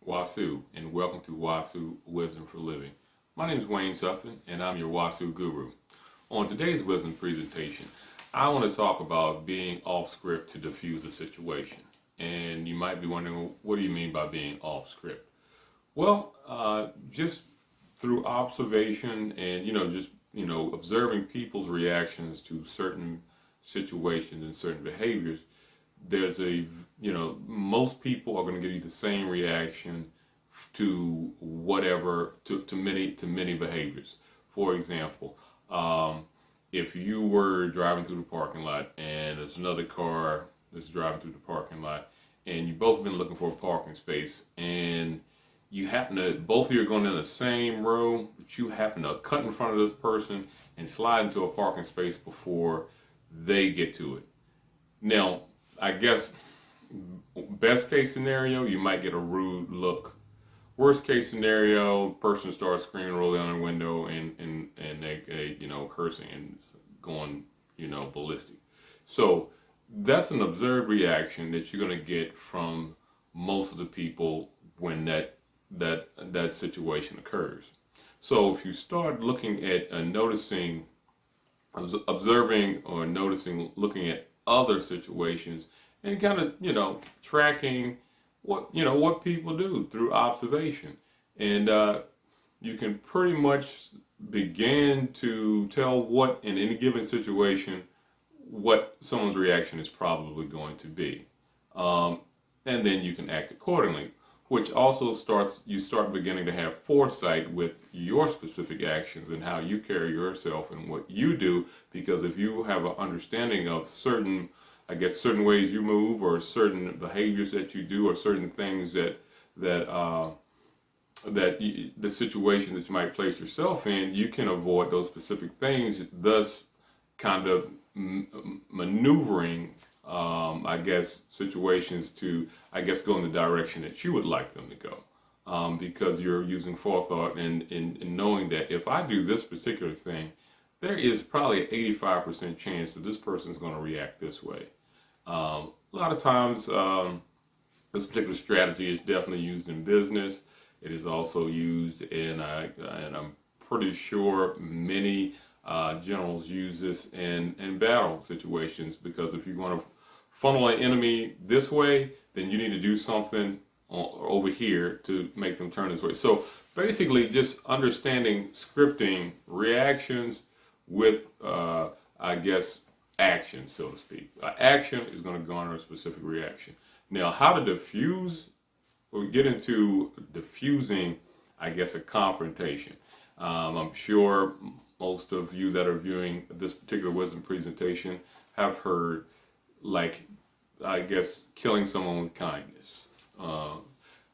Wasu, and welcome to Wasu Wisdom for Living. My name is Wayne Suffin, and I'm your Wasu guru. On today's wisdom presentation, I want to talk about being off script to diffuse a situation. And you might be wondering, what do you mean by being off script? Well, just through observation and observing people's reactions to certain situations and certain behaviors, there's most people are going to give you the same reaction to whatever to many behaviors. For example, if you were driving through the parking lot and there's another car that's driving through the parking lot, and you both been looking for a parking space, and you happen to both of you are going in the same row, but you happen to cut in front of this person and slide into a parking space before they get to it. Now, I guess best case scenario, you might get a rude look. Worst case scenario, person starts screaming, rolling down the window, and they cursing and going ballistic. So that's an observed reaction that you're going to get from most of the people when that situation occurs. So if you start looking at noticing, observing or noticing, looking at other situations and kind of tracking what people do through observation, and you can pretty much begin to tell what in any given situation what someone's reaction is probably going to be, and then you can act accordingly, which also you start beginning to have foresight with your specific actions and how you carry yourself and what you do. Because if you have an understanding of certain ways you move, or certain behaviors that you do, or certain things the situation that you might place yourself in, you can avoid those specific things, thus kind of maneuvering situations to go in the direction that you would like them to go, because you're using forethought and knowing that if I do this particular thing, there is probably an 85% chance that this person is going to react this way. A lot of times, this particular strategy is definitely used in business. It is also used and I'm pretty sure many generals use this in battle situations, because if you want to funnel an enemy this way, then you need to do something over here to make them turn this way. So basically, just understanding scripting reactions with, action, so to speak. Action is going to garner a specific reaction. Now, how to diffuse, or get into diffusing, a confrontation. I'm sure most of you that are viewing this particular wisdom presentation have heard, killing someone with kindness.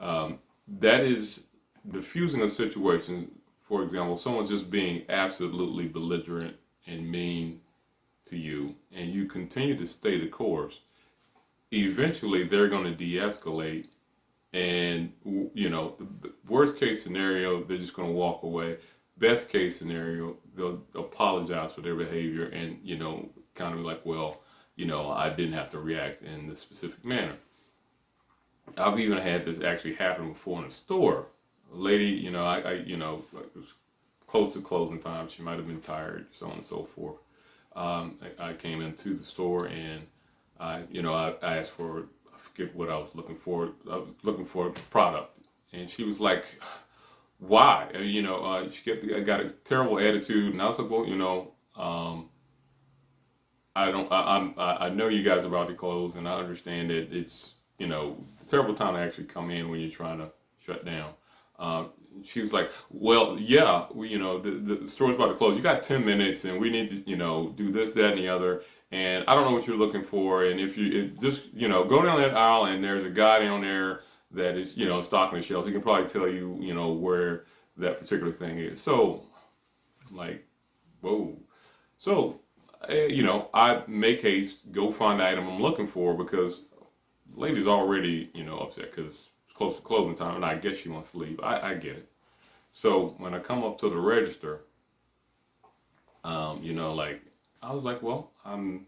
That is diffusing a situation. For example, someone's just being absolutely belligerent and mean to you, and you continue to stay the course. Eventually, they're going to de-escalate, and the worst case scenario, they're just going to walk away. Best case scenario, they'll apologize for their behavior and kind of be like, well, I didn't have to react in this specific manner. I've even had this actually happen before in a store. A lady, it was close to closing time. She might have been tired, so on and so forth. I came into the store, and I asked for, I forget what I was looking for. I was looking for a product, and she was like, "Why?" She got a terrible attitude, and I was like, "Well, I know you guys are about to close, and I understand that it's a terrible time to actually come in when you're trying to shut down." She was like, "Well, yeah, the store's about to close. You got 10 minutes, and we need to do this, that, and the other. And I don't know what you're looking for. And if you just go down that aisle, and there's a guy down there that is stocking the shelves. He can probably tell you where that particular thing is." So I'm like, whoa. So I make haste, go find the item I'm looking for, because the lady's already upset because it's close to closing time, and I guess she wants to leave. I get it. So when I come up to the register, I was like, "Well, I'm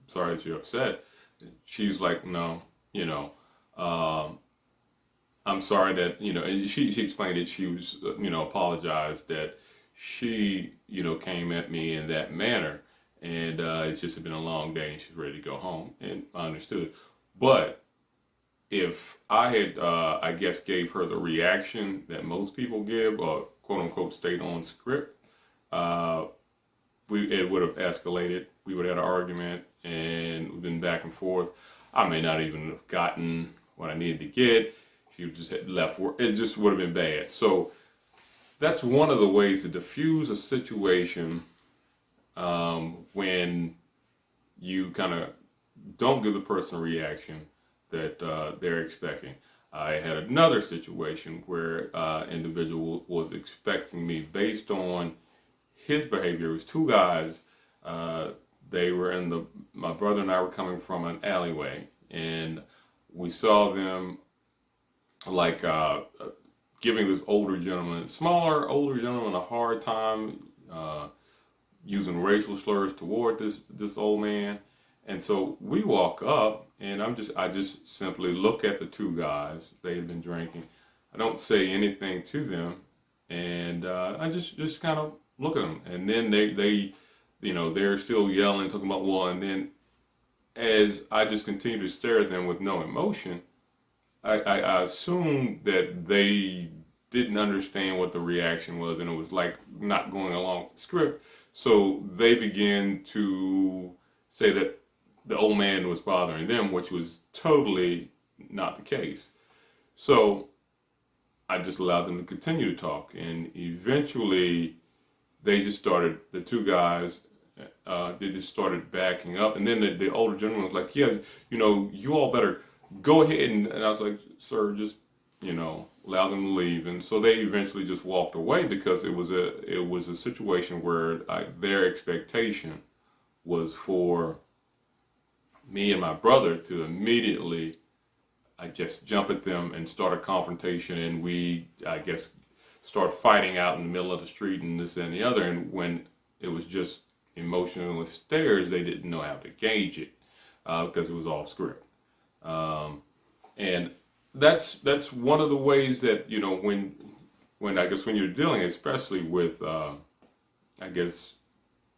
sorry that you're upset." She's like, "No, I'm sorry that, and she explained it. She was, apologized that she, came at me in that manner. And it's just been a long day and she's ready to go home. And I understood. But if I had, I guess, gave her the reaction that most people give, or quote unquote, stayed on script, uh, it would have escalated. We would have had an argument and we've been back and forth. I may not even have gotten what I needed to get. She just had left work. It just would have been bad. So that's one of the ways to diffuse a situation when you kind of don't give the person a reaction that they're expecting. I had another situation where individual was expecting me based on his behavior. It was two guys. They were my brother and I were coming from an alleyway, and we saw them like giving this smaller older gentleman a hard time, using racial slurs toward this old man. And so we walk up, and I just simply look at the two guys. They've been drinking. I don't say anything to them, and I just kind of look at them. And then they they're still yelling, talking about and then as I just continue to stare at them with no emotion, I assumed that they didn't understand what the reaction was, and it was like not going along with the script. So they began to say that the old man was bothering them, which was totally not the case. So I just allowed them to continue to talk, and eventually the two guys, they just started backing up, and then the older gentleman was like, yeah, you all better go ahead, and I was like, sir, just, allow them to leave. And so they eventually just walked away because it was a situation where their expectation was for me and my brother to immediately, I guess, jump at them and start a confrontation, and we, I guess, start fighting out in the middle of the street and this and the other. And when it was just emotional stares, they didn't know how to gauge it because it was off script. And that's one of the ways that, when I guess when you're dealing, especially with, I guess,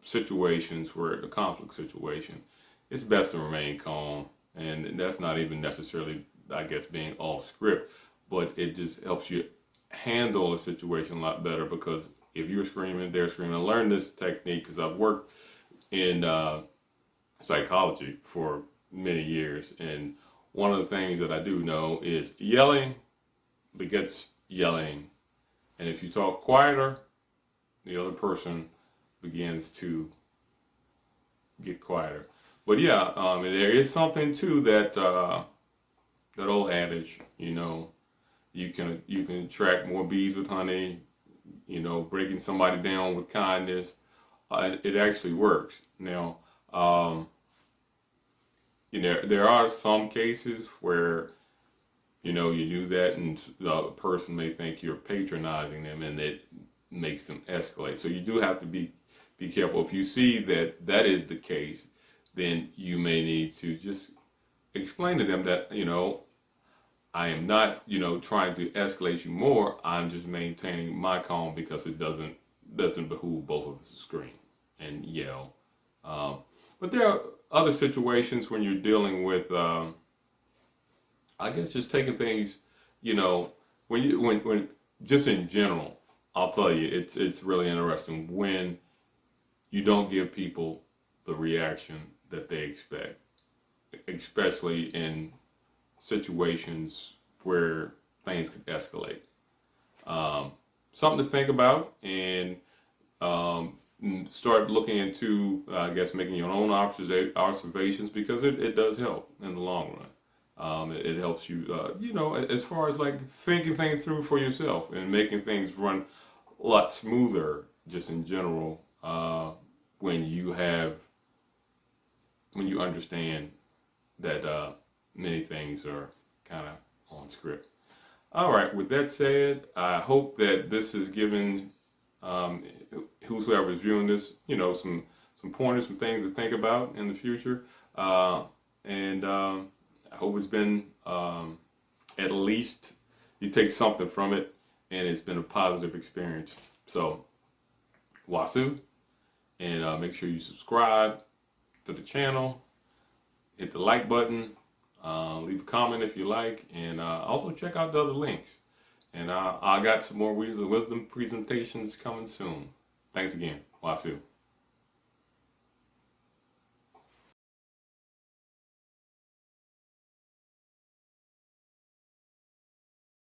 situations where a conflict situation, it's best to remain calm. And that's not even necessarily, I guess, being off script, but it just helps you handle a situation a lot better, because if you're screaming, they're screaming. I learned this technique because I've worked in psychology for many years, and one of the things that I do know is yelling begets yelling, and if you talk quieter, the other person begins to get quieter. But yeah, there is something to that old adage. You can attract more bees with honey. Breaking somebody down with kindness. It actually works. Now, there are some cases where, you do that and the person may think you're patronizing them, and it makes them escalate. So you do have to be careful. If you see that is the case, then you may need to just explain to them that, I am not, trying to escalate you more. I'm just maintaining my calm because it doesn't behoove both of us to scream and yell. But there are other situations when you're dealing with, I guess, just taking things, when just in general, I'll tell you, it's really interesting when you don't give people the reaction that they expect, especially in situations where things could escalate. Something to think about, and start looking into, I guess, making your own observations, because it does help in the long run. It helps you, as far as like thinking things through for yourself and making things run a lot smoother, just in general, when you understand that many things are kind of on script. All right, with that said, I hope that this has given whosoever is viewing this, some pointers, some things to think about in the future. And I hope it's been at least, you take something from it, and it's been a positive experience. So, Wasu, and make sure you subscribe to the channel, hit the like button, leave a comment if you like, and also check out the other links. And I got some more wisdom presentations coming soon. Thanks again. Wasu.